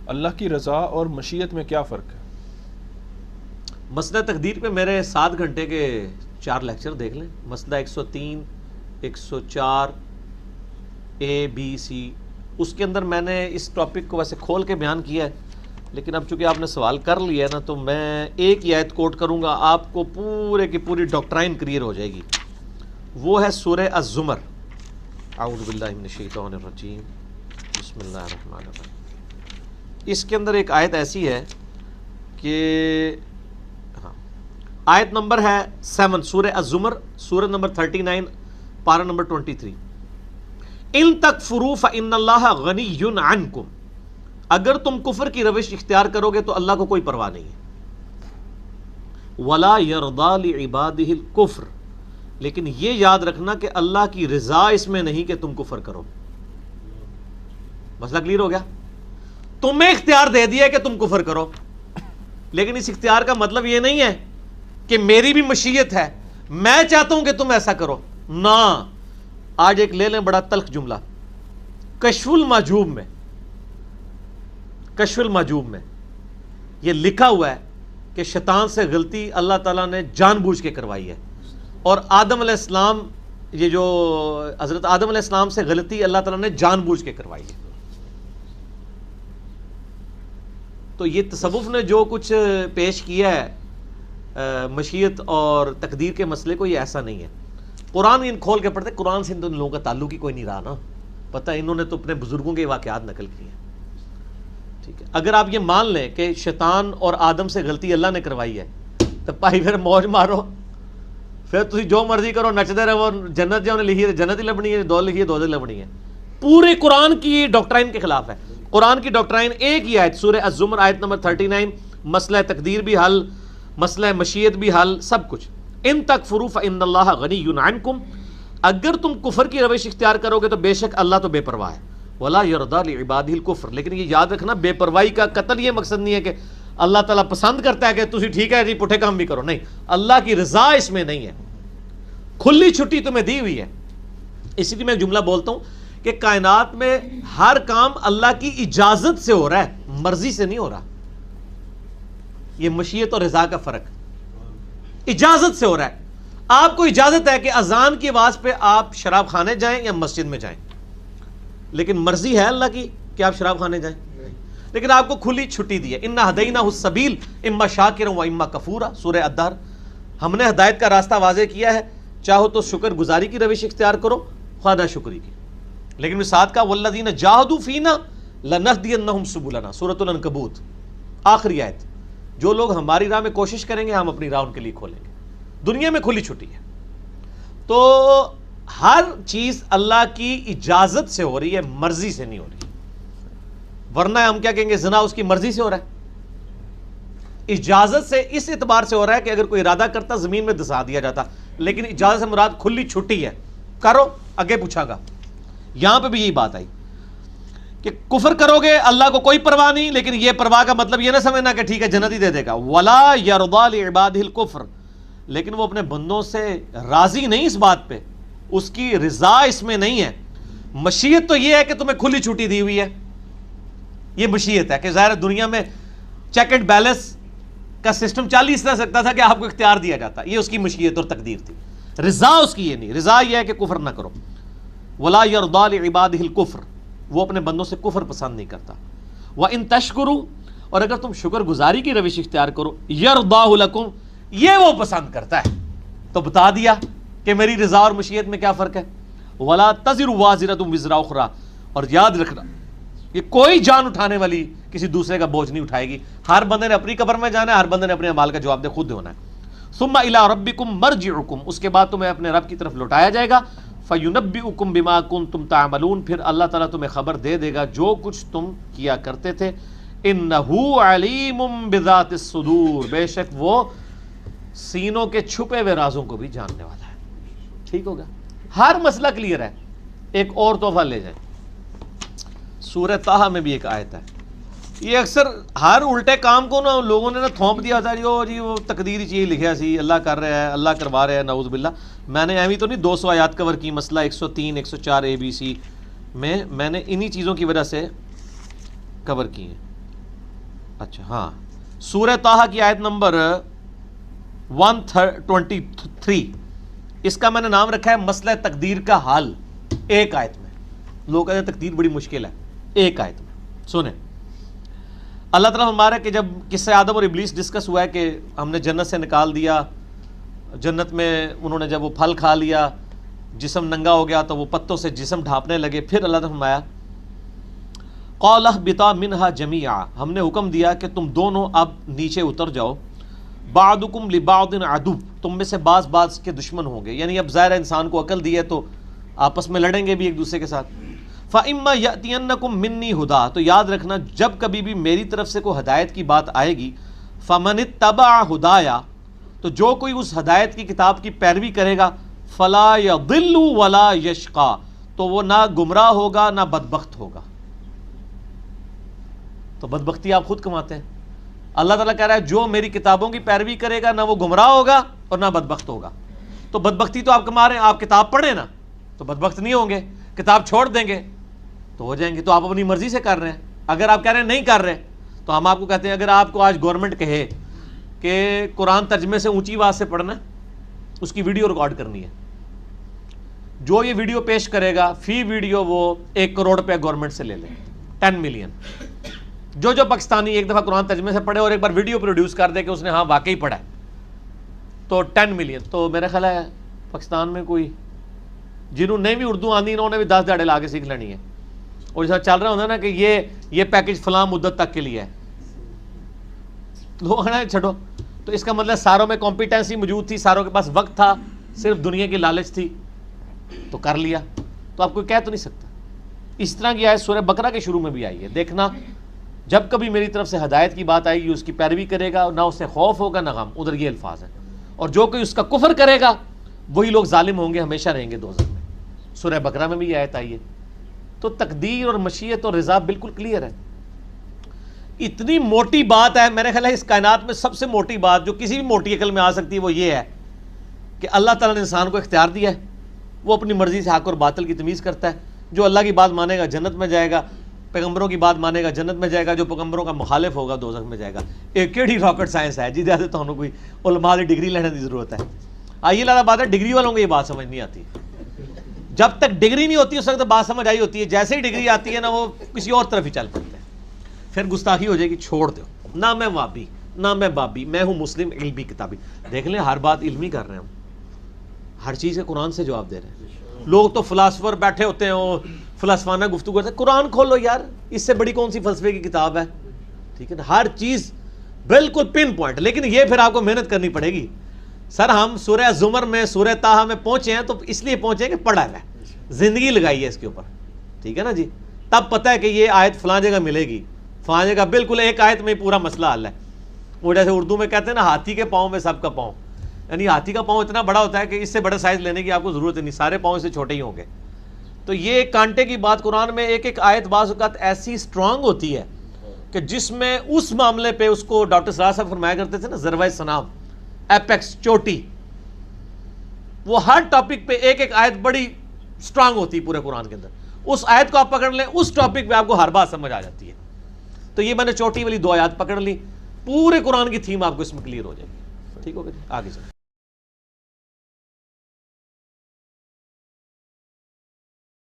اللہ کی رضا اور مشیت میں کیا فرق ہے؟ مسئلہ تقدیر پہ میرے 7 گھنٹے کے 4 لیکچر دیکھ لیں. مسئلہ 103 104 A B C اس کے اندر میں نے اس ٹاپک کو ویسے کھول کے بیان کیا ہے، لیکن اب چونکہ آپ نے سوال کر لیا ہے نا تو میں ایک ہی آیت کوٹ کروں گا، آپ کو پورے کی پوری ڈاکٹرائن کلیئر ہو جائے گی. وہ ہے سورہ الزمر. اعوذ باللہ من الشیطان الرجیم بسم اللہ الرحمن الرحیم. اس کے اندر ایک آیت ایسی ہے کہ آیت نمبر ہے 7 سورہ الزمر، سورہ نمبر 39 پارہ نمبر 23. ان تکفروا فإن اللہ غنی عنکم، اگر تم کفر کی روش اختیار کرو گے تو اللہ کو کوئی پرواہ نہیں ہے. ولا یرضی لعبادہ الکفر، لیکن یہ یاد رکھنا کہ اللہ کی رضا اس میں نہیں کہ تم کفر کرو. مسئلہ کلیئر ہو گیا؟ تمہیں اختیار دے دیا کہ تم کفر کرو، لیکن اس اختیار کا مطلب یہ نہیں ہے کہ میری بھی مشیت ہے، میں چاہتا ہوں کہ تم ایسا کرو. نہ. آج ایک لے لیں بڑا تلخ جملہ، کشف المحجوب میں یہ لکھا ہوا ہے کہ شیطان سے غلطی اللہ تعالیٰ نے جان بوجھ کے کروائی ہے، اور آدم علیہ السلام، یہ جو حضرت آدم علیہ السلام سے غلطی اللہ تعالیٰ نے جان بوجھ کے کروائی ہے. تو یہ تصوف نے جو کچھ پیش کیا ہے مشیت اور تقدیر کے مسئلے کو، یہ ایسا نہیں ہے. قرآن ان کھول کے پڑھتے، قرآن سے ان لوگوں کا تعلق ہی کوئی نہیں رہا نا. پتہ انہوں نے تو اپنے بزرگوں کے واقعات نقل کیے ہیں. ٹھیک ہے، اگر آپ یہ مان لیں کہ شیطان اور آدم سے غلطی اللہ نے کروائی ہے تو بھائی پھر موج مارو، پھر تسی جو مرضی کرو، نچدے رہو. جنت جو لکھی ہے جنت ہی لبنی ہے، دو لکھی ہے دو لبنی ہے. پورے قرآن کی ڈاکٹرائن کے خلاف ہے. قرآن کی ڈاکٹرائن ایک ہی آیت، سورہ الزمر آیت نمبر 39، مسئلہ تقدیر بھی حل، مسئلہ مشیت بھی حل، سب کچھ. ان تکفروا فإن اللہ غنی عنکم، اگر تم کفر کی روش اختیار کرو گے تو بے شک اللہ تو بے پرواہ ہے. ولا یرضی لعبادہ الکفر، لیکن یہ یاد رکھنا بے پرواہی کا قطعاً یہ مقصد نہیں ہے کہ اللہ تعالیٰ پسند کرتا ہے کہ تسی ٹھیک ہے جی پٹھے کام بھی کرو. نہیں، اللہ کی رضا اس میں نہیں ہے. کھلی چھٹی تمہیں دی ہوئی ہے. اسی لیے میں ایک جملہ بولتا ہوں کہ کائنات میں ہر کام اللہ کی اجازت سے ہو رہا ہے، مرضی سے نہیں ہو رہا. یہ مشیت اور رضا کا فرق، اجازت سے ہو رہا ہے. آپ کو اجازت ہے کہ اذان کی آواز پہ آپ شراب خانے جائیں یا مسجد میں جائیں، لیکن مرضی ہے اللہ کی کہ آپ شراب خانے جائیں. لیکن آپ کو کھلی چھٹی دی ہے. انا ہدیناہ السبیل اما شاکرا و اما کفورا، سورہ الدہر. ہم نے ہدایت کا راستہ واضح کیا ہے، چاہو تو شکر گزاری کی روش اختیار کرو، خواہ ناشکری کی. لیکن ساتھ کا والذین جاہدوا فینا لنہدینہم سبلنا، سورۃ العنکبوت آخری آیت. جو لوگ ہماری راہ میں کوشش کریں گے ہم اپنی راہ ان کے لیے کھولیں گے. دنیا میں کھلی چھٹی ہے. تو ہر چیز اللہ کی اجازت سے ہو رہی ہے، مرضی سے نہیں ہو رہی. ورنہ ہم کیا کہیں گے، زنا اس کی مرضی سے ہو رہا ہے. اجازت سے اس اعتبار سے ہو رہا ہے کہ اگر کوئی ارادہ کرتا زمین میں دسا دیا جاتا، لیکن اجازت سے مراد کھلی چھٹی ہے، کرو آگے پوچھا گا. یہاں پہ بھی یہی بات آئی کہ کفر کرو گے اللہ کو کوئی پرواہ نہیں، لیکن یہ پرواہ کا مطلب یہ نہ سمجھنا کہ ٹھیک ہے جنت ہی دے دے گا. ولا یرضی لعبادہ الکفر، لیکن وہ اپنے بندوں سے راضی نہیں اس بات پہ، اس کی رضا اس میں نہیں ہے. مشیت تو یہ ہے کہ تمہیں کھلی چھٹی دی ہوئی ہے، یہ مشیت ہے کہ ظاہر دنیا میں چیک اینڈ بیلنس کا سسٹم چل ہی اس طرح سکتا تھا کہ آپ کو اختیار دیا جاتا. یہ اس کی مشیت اور تقدیر تھی. رضا اس کی یہ نہیں، رضا یہ ہے کہ کفر نہ کرو. ولا یرضی لعبادہ الکفر، وہ اپنے بندوں سے کفر پسند نہیں کرتا. وَإِن تَشْكُرُوا، اور اگر تم شکر گزاری کی روش اختیار کرو، یرضاہ لکم، یہ وہ پسند کرتا ہے. تو بتا دیا کہ میری رضا اور مشیت میں کیا فرق ہے. وَلَا تَزِرُ وَازِرَةٌ وِزْرَ أُخْرَىٰ، اور یاد رکھنا یہ کوئی جان اٹھانے والی کسی دوسرے کا بوجھ نہیں اٹھائے گی. ہر بندے نے اپنی قبر میں جانا ہے، ہر بندے نے اپنے اعمال کا جواب دے خود ہونا ہے. ثُمَّ إِلَىٰ رَبِّكُمْ مَرْجِعُكُمْ، اس کے بعد تمہیں اپنے رب کی طرف لوٹایا جائے گا. فَيُنَبِّئُكُمْ بِمَا كُنتُمْ تَعْمَلُونَ، پھر اللہ تعالیٰ تمہیں خبر دے دے گا جو کچھ تم کیا کرتے تھے. إِنَّهُ عَلِيمٌ بِذَاتِ الصُّدُورِ، بے شک وہ سینوں کے چھپے ہوئے رازوں کو بھی جاننے والا ہے. ٹھیک ہوگا، ہر مسئلہ کلیئر ہے. ایک اور تحفہ لے جائیں، سورہ طٰہٰ میں بھی ایک آیت ہے. یہ اکثر ہر الٹے کام کو نا لوگوں نے نا تھونپ دیا تھا جی وہ تقدیری چیز لکھا سی، اللہ کر رہا ہے، اللہ کروا رہا ہے، نعوذ باللہ. میں نے ایویں تو نہیں 200 آیات کور کی، مسئلہ 103 104 ABC میں نے انہی چیزوں کی وجہ سے کور کی ہیں. اچھا ہاں، سورہ طٰہٰ کی آیت نمبر 123، اس کا میں نے نام رکھا ہے مسئلہ تقدیر کا حل، ایک آیت میں۔ لوگ کہتے ہیں تقدیر بڑی مشکل ہے، ایک آیت میں سنیں۔ اللہ تعالیٰ ہمارا کہ جب قصہ آدم اور ابلیس ڈسکس ہوا ہے کہ ہم نے جنت سے نکال دیا، جنت میں انہوں نے جب وہ پھل کھا لیا، جسم ننگا ہو گیا تو وہ پتوں سے جسم ڈھانپنے لگے، پھر اللہ تعالیٰ نے فرمایا قَالَ اهْبِطَا مِنْهَا جَمِيعًا، ہم نے حکم دیا کہ تم دونوں اب نیچے اتر جاؤ، بَعْضُكُمْ لِبَعْضٍ عَدُوٌّ، تم میں سے بعض کے دشمن ہوں گے، یعنی اب ظاہر انسان کو عقل دی ہے تو آپس میں لڑیں گے بھی ایک دوسرے کے ساتھ۔ فَإِمَّا يَأْتِيَنَّكُم مِّنِّي هُدًى، تو یاد رکھنا جب کبھی بھی میری طرف سے کوئی ہدایت کی بات آئے گی، فَمَنِ اتَّبَعَ هُدَايَا، تو جو کوئی اس ہدایت کی کتاب کی پیروی کرے گا، فَلَا يَضِلُّ وَلَا يَشْقَى، تو وہ نہ گمراہ ہوگا نہ بدبخت ہوگا۔ تو بدبختی آپ خود کماتے ہیں۔ اللہ تعالیٰ کہہ رہا ہے جو میری کتابوں کی پیروی کرے گا نہ وہ گمراہ ہوگا اور نہ بدبخت ہوگا۔ تو بدبختی تو آپ کما رہے ہیں، آپ کتاب پڑھیں نا تو بدبخت نہیں ہوں گے، کتاب چھوڑ دیں گے تو ہو جائیں گے۔ تو آپ اپنی مرضی سے کر رہے ہیں۔ اگر آپ کہہ رہے ہیں نہیں کر رہے تو ہم آپ کو کہتے ہیں اگر آپ کو آج گورنمنٹ کہے کہ قرآن ترجمے سے اونچی آواز سے پڑھنا ہے، اس کی ویڈیو ریکارڈ کرنی ہے، جو یہ ویڈیو پیش کرے گا فی ویڈیو وہ 1 کروڑ روپے گورنمنٹ سے لے لیں، 10 ملین۔ جو پاکستانی ایک دفعہ قرآن ترجمے سے پڑھے اور ایک بار ویڈیو پروڈیوس کر دے کہ اس نے ہاں واقعی پڑھا ہے تو 10 ملین۔ تو میرا خیال ہے پاکستان میں کوئی جنہوں نے بھی اردو آندی انہوں نے بھی 10 دہاڑے لا کے سیکھ لینی ہے، اور جیسا چل رہا ہوتا ہے نا کہ یہ پیکج فلاں مدت تک کے لیے ہے، لوگ نا چھڑو۔ تو اس کا مطلب ساروں میں کمپیٹنسی موجود تھی، ساروں کے پاس وقت تھا، صرف دنیا کی لالچ تھی تو کر لیا۔ تو آپ کوئی کہہ تو نہیں سکتا۔ اس طرح کی آیت سورہ بقرہ کے شروع میں بھی آئی ہے، دیکھنا جب کبھی میری طرف سے ہدایت کی بات آئے گی اس کی پیروی کرے گا، نہ اسے خوف ہوگا نہ غم، ادھر یہ الفاظ ہیں، اور جو کوئی اس کا کفر کرے گا وہی لوگ ظالم ہوں گے، ہمیشہ رہیں گے دوزخ میں۔ سورہ بقرہ میں بھی یہ آیت آئی ہے۔ تو تقدیر اور مشیت اور رضا بالکل کلیئر ہے۔ اتنی موٹی بات ہے، میرے خیال ہے اس کائنات میں سب سے موٹی بات جو کسی بھی موٹی عقل میں آ سکتی ہے وہ یہ ہے کہ اللہ تعالیٰ نے انسان کو اختیار دیا ہے، وہ اپنی مرضی سے حق اور باطل کی تمیز کرتا ہے۔ جو اللہ کی بات مانے گا جنت میں جائے گا، پیغمبروں کی بات مانے گا جنت میں جائے گا، جو پیغمبروں کا مخالف ہوگا دوزخ میں جائے گا۔ ایک کیڑی راکٹ سائنس ہے جی، جیسے تو انہوں کوئی علماء کی ڈگری لینے کی ضرورت ہے۔ آئیے لگا بات ہے ڈگری والوں کو یہ بات سمجھ نہیں آتی، جب تک ڈگری نہیں ہوتی اس وقت بات سمجھ آئی ہوتی ہے، جیسے ہی ڈگری آتی ہے نا وہ کسی اور طرف ہی چل پڑتے ہیں، پھر گستاخی ہو جائے گی، چھوڑ دو۔ نہ میں وابی نہ میں بابی، میں ہوں مسلم علمی کتابی۔ دیکھ لیں ہر بات علمی کر رہے ہیں ہم، ہر چیز کے قرآن سے جواب دے رہے ہیں۔ لوگ تو فلاسفر بیٹھے ہوتے ہیں، فلسفانہ گفتگو کرتے ہیں، قرآن کھولو یار، اس سے بڑی کون سی فلسفے کی کتاب ہے؟ ٹھیک ہے نا، ہر چیز بالکل پن پوائنٹ۔ لیکن یہ پھر آپ کو محنت کرنی پڑے گی۔ سر ہم سورہ زمر میں سورہ طٰہٰ میں پہنچے ہیں تو اس لیے پہنچے ہیں کہ پڑھا ہے، زندگی لگائی ہے اس کے اوپر، ٹھیک ہے نا جی، تب پتہ ہے کہ یہ آیت فلاں جگہ ملے گی، فلاں جگہ بالکل ایک آیت میں پورا مسئلہ حل ہے۔ وہ جیسے اردو میں کہتے ہیں نا ہاتھی کے پاؤں میں سب کا پاؤں، یعنی ہاتھی کا پاؤں اتنا بڑا ہوتا ہے کہ اس سے بڑا سائز لینے کی آپ کو ضرورت نہیں، سارے پاؤں سے چھوٹے ہی ہوں گے۔ تو یہ کانٹے کی بات قرآن میں ایک آیت بعض اوقات ایسی سٹرانگ ہوتی ہے کہ جس میں اس معاملے پہ اس کو ڈاکٹر سراج صاحب فرمایا کرتے تھے نا ذروۂ سنام، ایپیکس، چوٹی، وہ ہر ٹاپک پہ ایک آیت بڑی سٹرانگ ہوتی ہے پورے قرآن کے اندر، اس آیت کو آپ پکڑ لیں اس ٹاپک پہ آپ کو ہر بات سمجھ آ جاتی ہے۔ تو یہ میں نے چوٹی والی 2 آیات پکڑ لی، پورے قرآن کی تھیم آپ کو اس میں کلیئر ہو جائے گی۔ ٹھیک ہوگا جی، آگے چلیں۔